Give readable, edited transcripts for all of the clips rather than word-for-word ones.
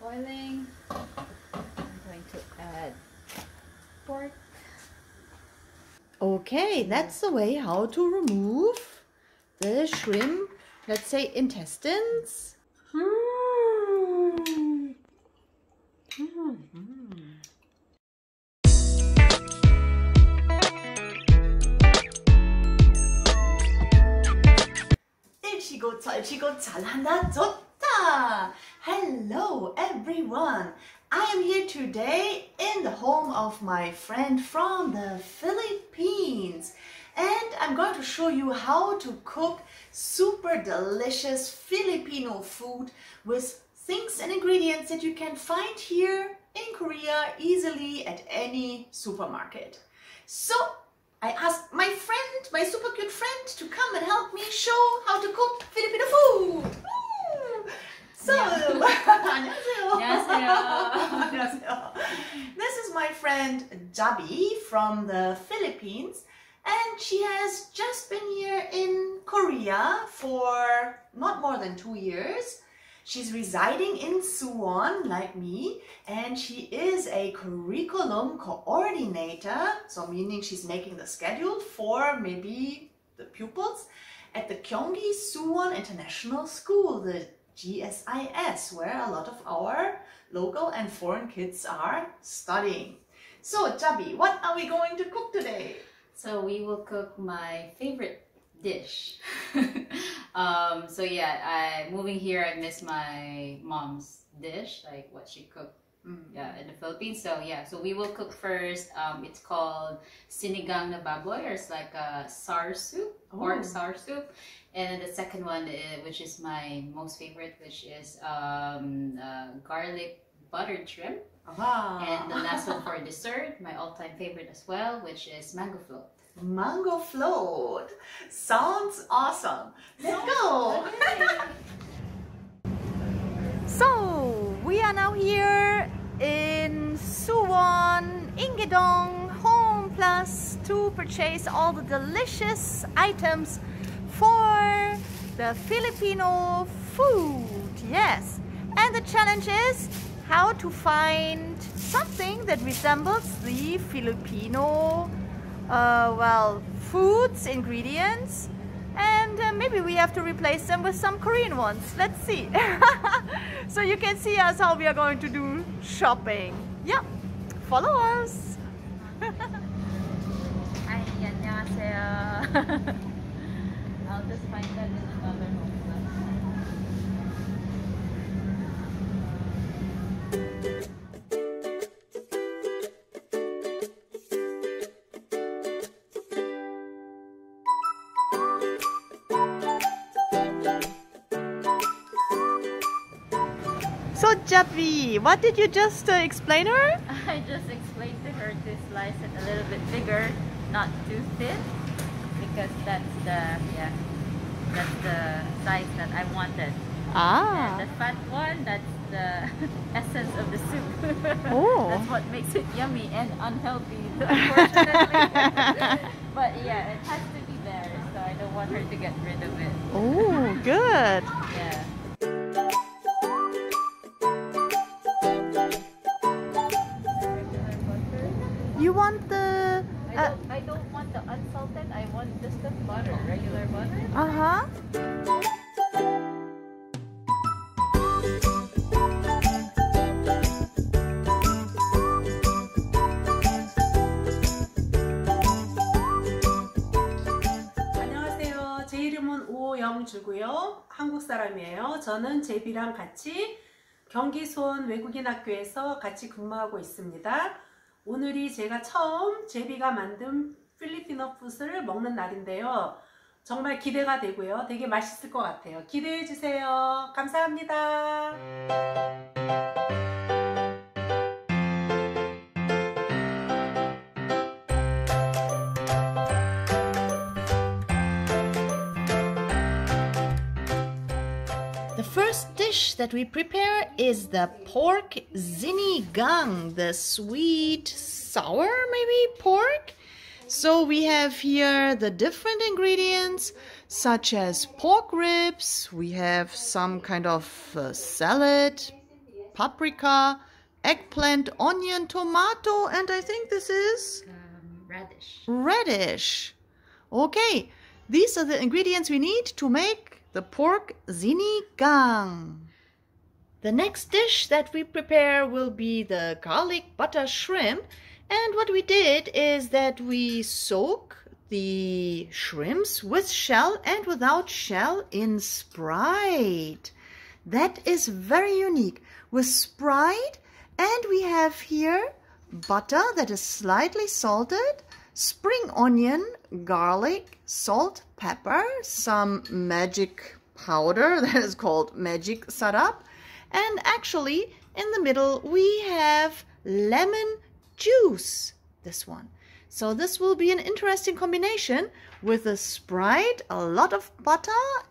boiling. I'm going to add pork. Okay, that's the way how to remove the shrimp, let's say intestines. 일치고 절치고 잘한다 좋다. Hello everyone. I am here today in the home of my friend from the Philippines, and I'm going to show you how to cook super delicious Filipino food with things and ingredients that you can find here in Korea easily at any supermarket. So I asked my friend, my super cute friend, to come and help me show how to cook Filipino food. So, 안녕하세요. This is my friend Jabi from the Philippines, and she has just been here in Korea for not more than 2 years. She's residing in Suwon like me, and she is a curriculum coordinator, so meaning she's making the schedule for maybe the pupils at the Gyeonggi Suwon International School, the GSIS, where a lot of our local and foreign kids are studying. So, Jabi, what are we going to cook today? So we will cook my favorite dish. So yeah, moving here, I miss my mom's dish, like what she cooked in the Philippines. So yeah, so we will cook first. It's called sinigang na baboy, or it's like a sour soup, pork sour soup. And then the second one, which is my most favorite, which is garlic buttered shrimp. And the last one for dessert, my all-time favorite as well, which is mango float. Mango float. Sounds awesome. Let's go. So we are now here in Suwon, Ingedong Home Plus to purchase all the delicious items for the Filipino food. Yes. And the challenge is how to find something that resembles the Filipino foods, ingredients, and maybe we have to replace them with some Korean ones. Let's see. So you can see us how we are going to do shopping. Yeah, follow us. Hi, 안녕하세요. I'll just find that in another home. So Jabi, what did you just explain to her? I just explained to her to slice it a little bit bigger, not too thin, because that's the size that I wanted. And the fat one, that's the essence of the soup. That's what makes it yummy and unhealthy, unfortunately. But yeah, it has to be there, so I don't want her to get rid of it. Oh, good. Yeah. You want the... I don't want the unsalted, I want just the butter, regular butter. 안녕하세요. 제 이름은 오영주고요. 한국 사람이에요. 저는 제비랑 같이 경기 수원 외국인 학교에서 같이 근무하고 있습니다. 오늘이 제가 처음 제비가 만든 필리핀어 푸드를 먹는 날인데요. 정말 기대가 되고요. 되게 맛있을 것 같아요. 기대해 주세요. 감사합니다. The first dish that we prepare is the pork sinigang, the sweet, sour maybe pork. So we have here the different ingredients such as pork ribs, we have some kind of salad, paprika, eggplant, onion, tomato, and I think this is Radish. radish. Okay, these are the ingredients we need to make the pork sinigang. The next dish that we prepare will be the garlic butter shrimp. And what we did is that we soak the shrimps with shell and without shell in Sprite. That is very unique. With Sprite, and we have here butter that is slightly salted, spring onion, garlic, salt, pepper, some magic powder that is called magic sarap, and actually in the middle we have lemon juice, this one. So this will be an interesting combination with a Sprite, a lot of butter,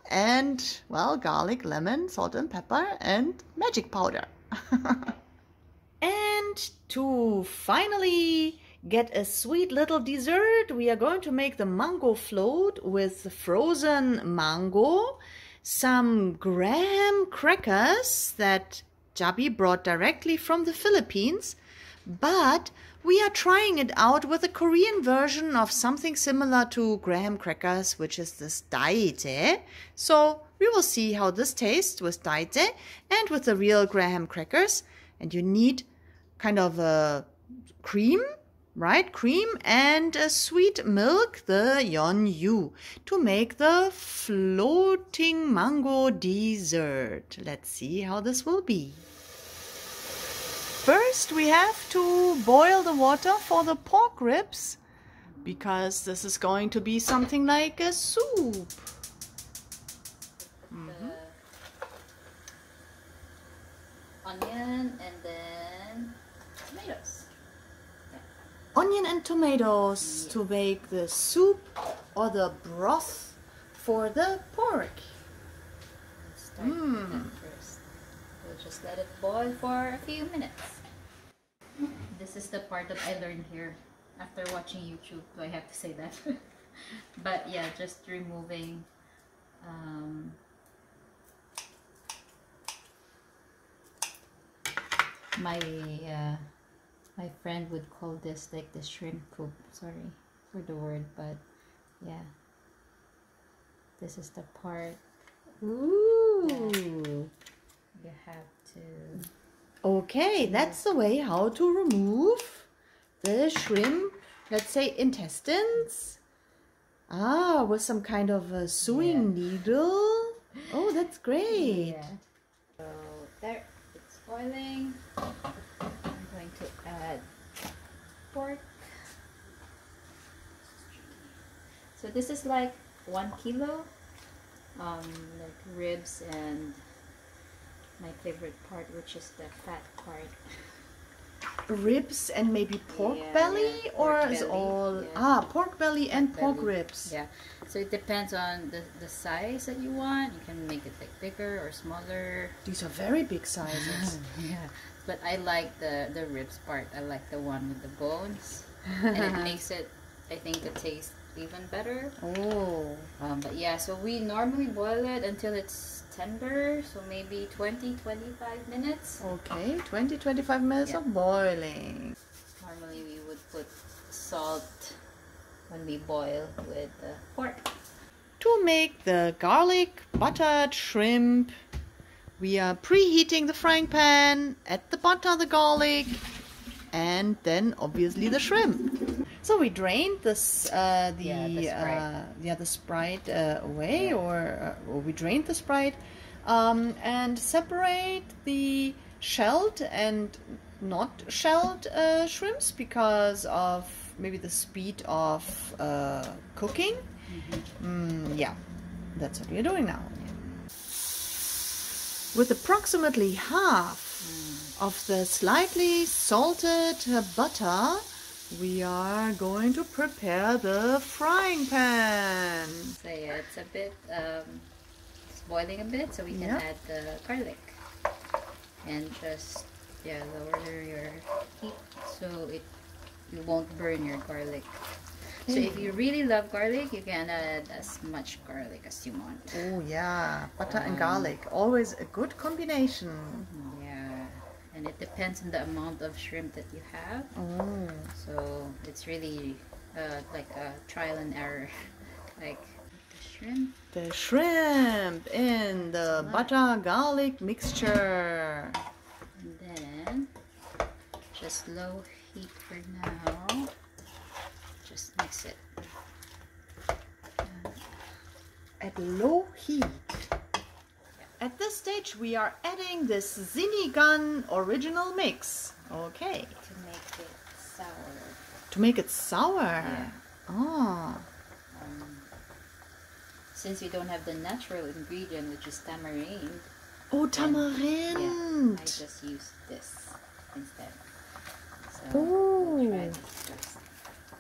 and, well, garlic, lemon, salt and pepper, and magic powder. And to finally get a sweet little dessert, we are going to make the mango float with frozen mango, some graham crackers that Jabi brought directly from the Philippines, but we are trying it out with a Korean version of something similar to graham crackers, which is this daite. So we will see how this tastes with daite and with the real graham crackers. And you need kind of a cream, right? Cream and a sweet milk, the yeonju, to make the floating mango dessert. Let's see how this will be. First, we have to boil the water for the pork ribs because this is going to be something like a soup. Onion and then tomatoes. Onion and tomatoes to make the soup or the broth for the pork. Let's start with that first. We'll just let it boil for a few minutes. This is the part that I learned here after watching YouTube. Do I have to say that? But yeah, just removing my friend would call this like the shrimp coop. Sorry for the word, but yeah, this is the part. Ooh. You have to. Okay, that's the way how to remove the shrimp, let's say intestines. Ah, with some kind of a sewing needle. Oh, that's great. Yeah. So there, it's boiling. I'm going to add pork. So this is like 1 kilo, like ribs and my favorite part, which is the fat part. Ribs and maybe pork Yeah, belly, yeah, or pork is belly, all yeah. Pork belly and pork belly. ribs. Yeah, so it depends on the size that you want. You can make it like bigger or smaller. These are very big sizes. Yeah, but I like the ribs part. I like the one with the bones, and it makes it, I think, the taste even better. Oh. But yeah, so we normally boil it until it's tender, so maybe 20-25 minutes. Okay, 20-25 minutes Yeah. of boiling. Normally we would put salt when we boil with the pork. To make the garlic buttered shrimp, we are preheating the frying pan, add the butter, the garlic, and then obviously the shrimp. So we drained this, the Sprite away, or we drained the Sprite, and separate the shelled and not shelled shrimps because of maybe the speed of cooking. Yeah, that's what we're doing now. With approximately half of the slightly salted butter, we are going to prepare the frying pan. So yeah, it's a bit, it's boiling a bit, so we can Yeah. add the garlic. And just, yeah, lower your heat so you won't burn your garlic. So if you really love garlic, you can add as much garlic as you want. Oh yeah, butter and garlic, always a good combination. Yeah. it depends on the amount of shrimp that you have. Oh. So it's really like a trial and error. Like the shrimp. The shrimp in the butter garlic mixture. And then just low heat for now. Just mix it. At low heat. At this stage we are adding this Zinigan original mix. Okay. To make it sour. To make it sour? Yeah. Oh. Since we don't have the natural ingredient, which is tamarind. Oh, tamarind. Yeah, I just use this instead. So Oh. we'll try this first.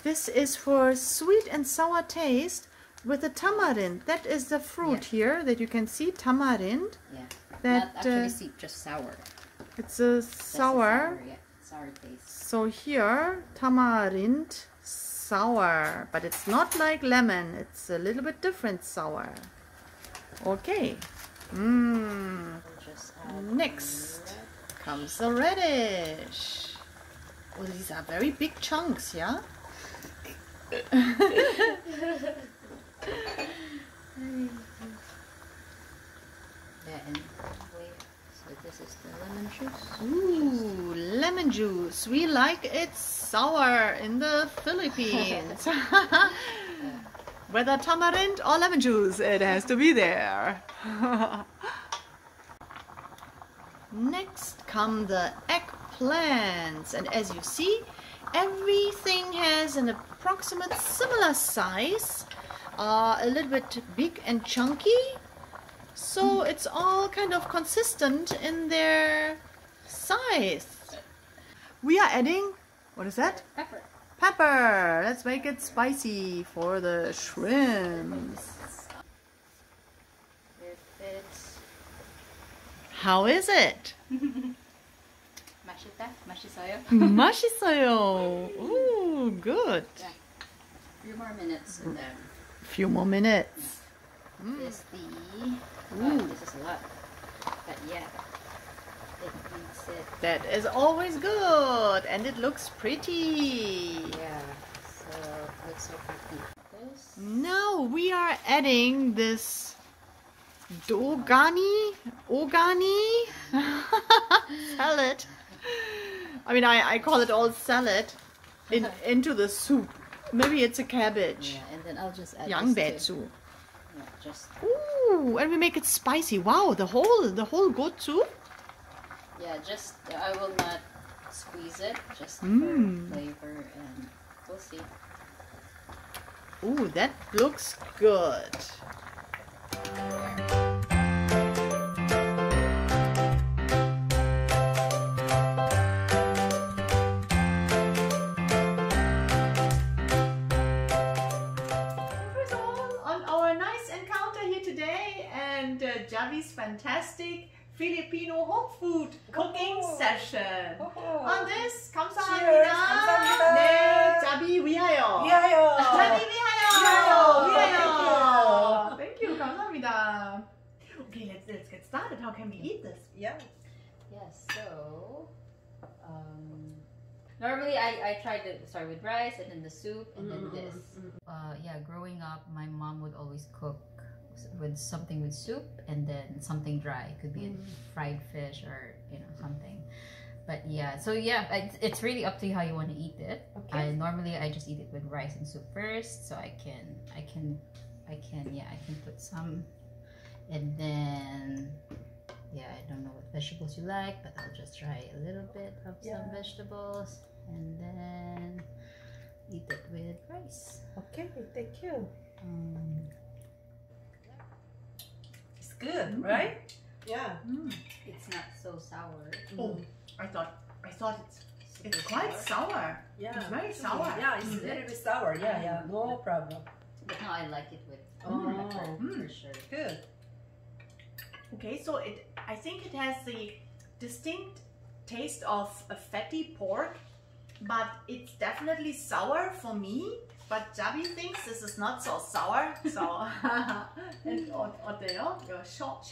This is for sweet and sour taste with the tamarind. That is the fruit here that you can see, tamarind. Yeah. That, Not actually sweet, just sour. It's a Just a sour. yeah, sour taste. So here, tamarind sour, but it's not like lemon. It's a little bit different sour. Okay. We'll just add Next the comes the radish. Oh, these are very big chunks, yeah? Yeah, and wait. So this is the lemon juice. Ooh, lemon juice. We like it sour in the Philippines. Whether tamarind or lemon juice, it has to be there. Next come the eggplants. And as you see, everything has an approximate similar size. A little bit big and chunky. So it's all kind of consistent in their size. We are adding, what is that? Pepper. Pepper. Let's make it spicy for the shrimps. It fits. How is it? Mashita? Mashisoyo? Mashisoyo. Ooh, good. Yeah. A few more minutes and then Few more minutes. this this is a lot. But yeah. It makes it. That is always good. And it looks pretty. Yeah. So it looks so pretty. This. Now we are adding this ogani salad. I mean, I call it all salad into the soup. Maybe it's a cabbage. Yeah, and then I'll just add Yangbetsu. Yeah, just Ooh, and we make it spicy. Wow, the whole goat soup. yeah, just I will not squeeze it, just for flavor, and we'll see. Ooh, that looks good. On our nice encounter here today and Javi's fantastic Filipino home food cooking session. On this, 감사합니다. 감사합니다. 네, 자비 위하여. 위하여. 자비 위하여. 위하여. Thank you. 감사합니다. Okay, let's get started. How can we eat this? Yeah. Yes, so normally I try to start with rice and then the soup and then this. Yeah, growing up, my mom would always cook with something with soup and then something dry. Could be a fried fish or something. But yeah, so yeah, it's really up to you how you want to eat it. Okay. Normally I just eat it with rice and soup first, so I can put some, and then yeah, I don't know what vegetables you like, but I'll just try a little bit of some vegetables and then eat it with rice. Okay, thank you. It's good, right? Yeah. It's not so sour. Oh, I thought it's Super quite sour. Yeah. It's very sour. Yeah, it's a little bit sour. Yeah, yeah, no problem. But no, I like it with Oh. pepper for sure. Good. Okay, so I think it has the distinct taste of a fatty pork, but it's definitely sour for me. But Jabi thinks this is not so sour. So, and 어때요? Short?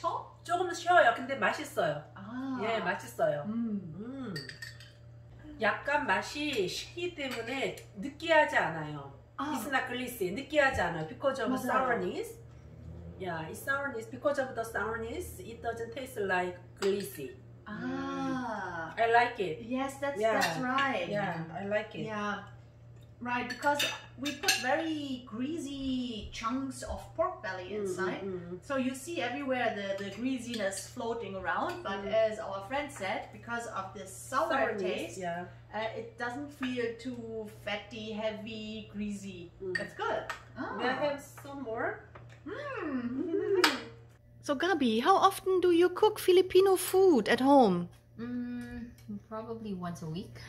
조금 쉬어요. 근데 맛있어요. 아, 예, 맛있어요. 약간 맛이 시기 때문에 느끼하지 않아요. It's not greasy. 느끼하지 않아요. Because of sourness. Yeah, it's sourness. Because of the sourness, it doesn't taste like greasy. I like it. Yes, that's right. Yeah, I like it. Yeah, right. Because we put very greasy chunks of pork belly inside, so you see everywhere the greasiness floating around. But as our friend said, because of this sour taste, it doesn't feel too fatty, heavy, greasy. That's good. May I have some more? So Gabi, how often do you cook Filipino food at home? Probably once a week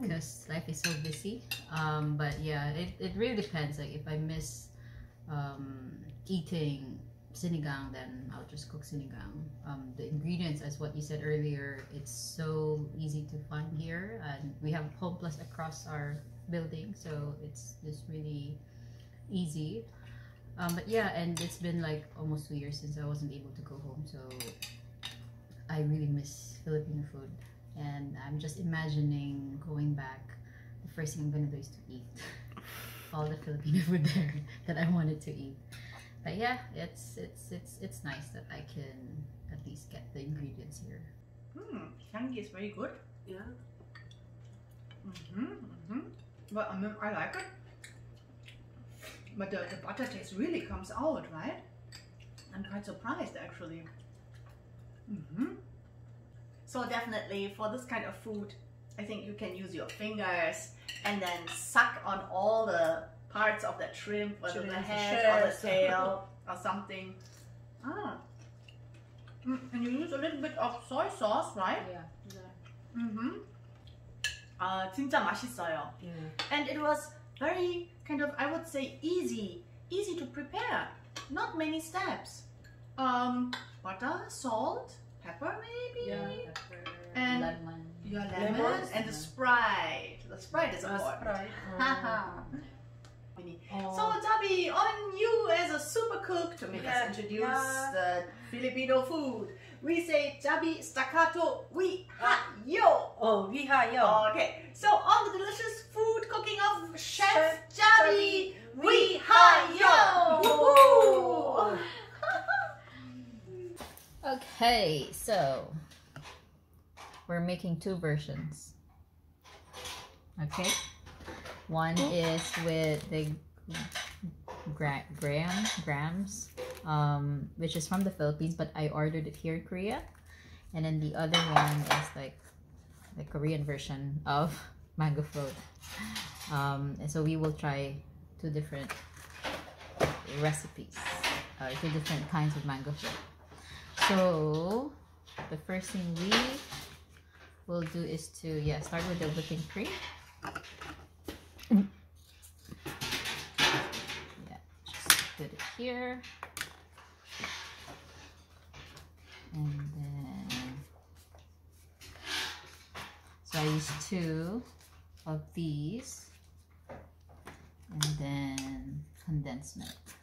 because life is so busy. But yeah, it really depends. Like if I miss eating sinigang, then I'll just cook sinigang. The ingredients, as what you said earlier, it's so easy to find here, and we have Home Plus across our building, so it's just really easy. But yeah, and it's been like almost 2 years since I wasn't able to go home, so I really miss Filipino food. And I'm just imagining going back. The first thing I'm gonna do is to eat all the Filipino food there that I wanted to eat. But yeah, it's nice that I can at least get the ingredients here. Gyeonggi is very good. Yeah. Well, I mean, I like it. But the butter taste really comes out, right? I'm quite surprised, actually. So definitely for this kind of food, I think you can use your fingers and then suck on all the parts of that shrimp, whether the head or the tail or something. And you use a little bit of soy sauce, right? Yeah. 진짜 맛있어요. And it was very kind of, I would say, easy to prepare. Not many steps. Butter, salt, pepper maybe, and lemon. Lemon and the Sprite. The Sprite is important. So Jabi, on you as a super cook to make us introduce the Filipino food. We say Jabi staccato we ha yo. Oh, 위하여. Okay, so on the delicious food cooking of Chef Jabi we ha yo. Okay, so we're making two versions. Okay, one is with the grams, which is from the Philippines, but I ordered it here in Korea. And then the other one is like the Korean version of mango float. And so we will try two different recipes, two different kinds of mango float. So the first thing we will do is to start with the whipping cream. Just put it here, and then so I use 2 of these, and then condensed milk,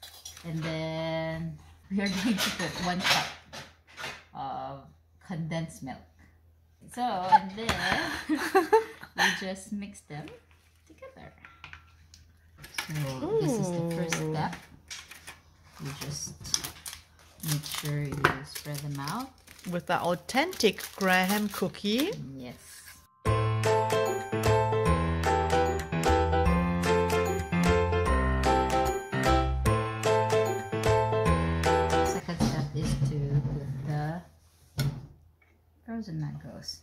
and then we are going to put 1 cup of condensed milk. So, and then we just mix them together. So this is the first step. You just make sure you spread them out. With the authentic graham cookie. Yes. Second step is to put the frozen mangoes.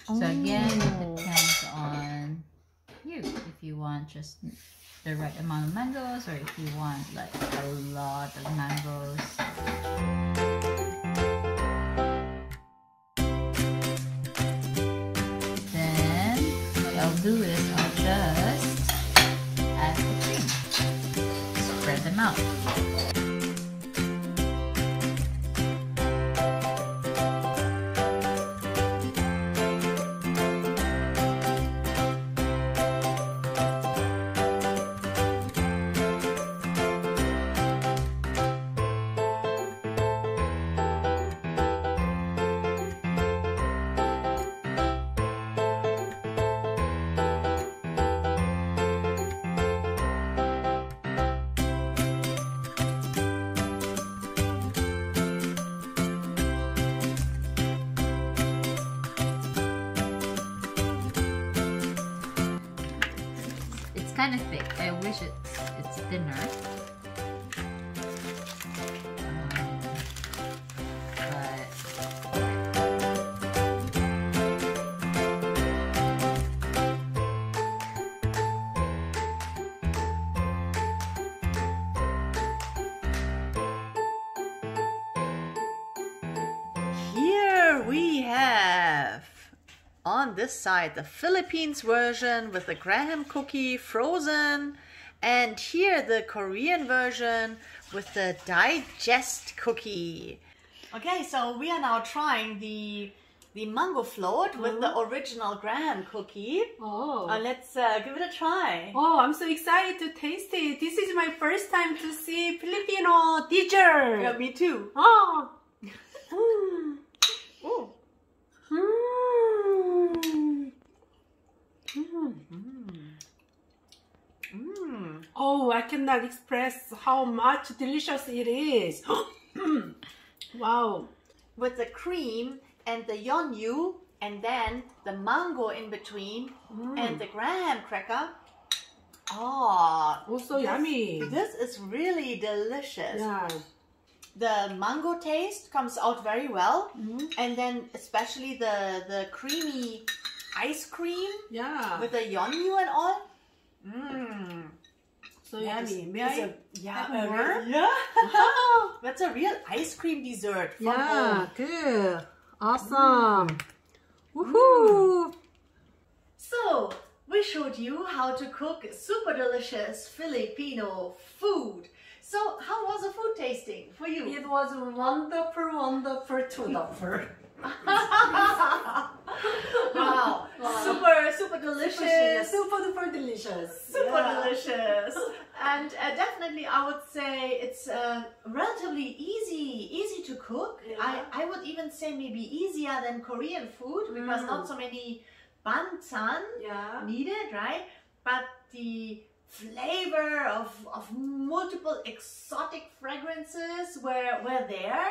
So again, it depends on you. If you want just the right amount of mangoes, or if you want like a lot of mangoes. Then what I'll do is I'll just add the cream. Spread them out. kind of thick. I wish it's thinner. Here we have on this side the Philippines version with the graham cookie frozen, and here the Korean version with the digest cookie. Okay, so we are now trying the mango float with the original graham cookie. Oh. Let's give it a try. Oh, I'm so excited to taste it. This is my first time to see Filipino dessert. Yeah, me too. Oh. Oh. Oh, I cannot express how much delicious it is. Wow. With the cream and the yeonju and then the mango in between and the graham cracker. Oh, Also yummy. This is really delicious. Yeah. The mango taste comes out very well, and then especially the creamy ice cream Yeah. with the yeonju and all. So yummy. May That's I have more? That's a real ice cream dessert from Yeah, home. good. Awesome. Woohoo! So, we showed you how to cook super delicious Filipino food. So, how was the food tasting for you? It was wonderful, wonderful, wonderful. Wow, super delicious. Super duper delicious. Super delicious. And definitely I would say it's relatively easy to cook. Yeah. I would even say maybe easier than Korean food because not so many banchan Yeah. needed, right? But the flavor of multiple exotic fragrances were there.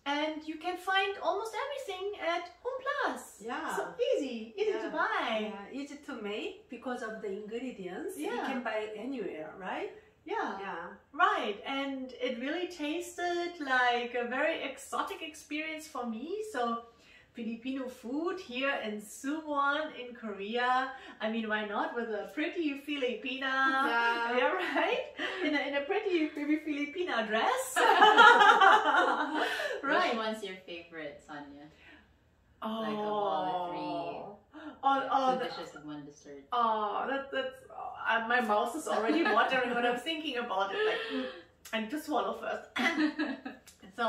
And you can find almost everything at Home Plus. Yeah. So easy to buy. Yeah, easy to make because of the ingredients. You Yeah. can buy it anywhere, right? Yeah. Yeah. Right, and it really tasted like a very exotic experience for me. So Filipino food here in Suwon in Korea. I mean, why not with a pretty Filipina? Yeah. Right? In a pretty maybe Filipina dress. Which one's your favorite, Sonia? Like of all the three, two dishes and one dessert. That's my mouth is already watering when I'm thinking about it. Like, I need to swallow first. So,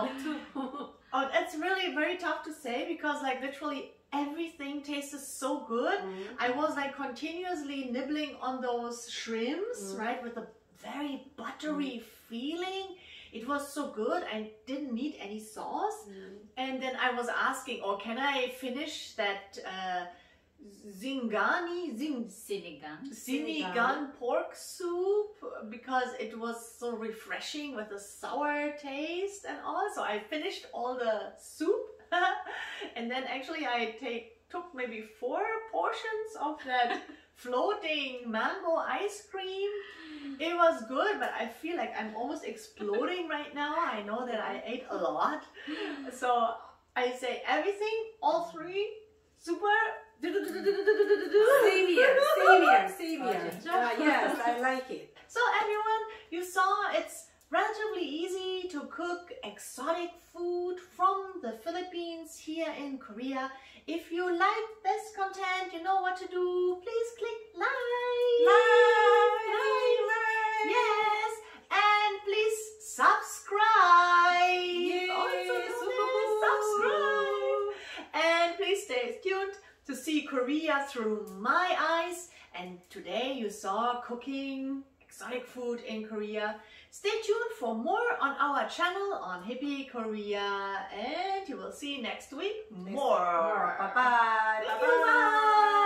it's really very tough to say because like literally everything tasted so good. I was like continuously nibbling on those shrimps, right, with a very buttery feeling. It was so good. I didn't need any sauce. And then I was asking, can I finish that sinigang pork soup because it was so refreshing with a sour taste and all. So I finished all the soup and then actually I took maybe 4 portions of that floating mango ice cream. It was good, but I feel like I'm almost exploding right now. I know that I ate a lot. So I say everything, all 3, super. Same here. Yes, I like it. So everyone, you saw it's relatively easy to cook exotic food from the Philippines here in Korea. If you like this content, you know what to do. Please click like. Yes, and please subscribe. Subscribe. And please stay tuned to see Korea through my eyes. And today you saw cooking exotic food in Korea. Stay tuned for more on our channel on Hippie Korea, and you will see next week more. Bye-bye. Bye-bye.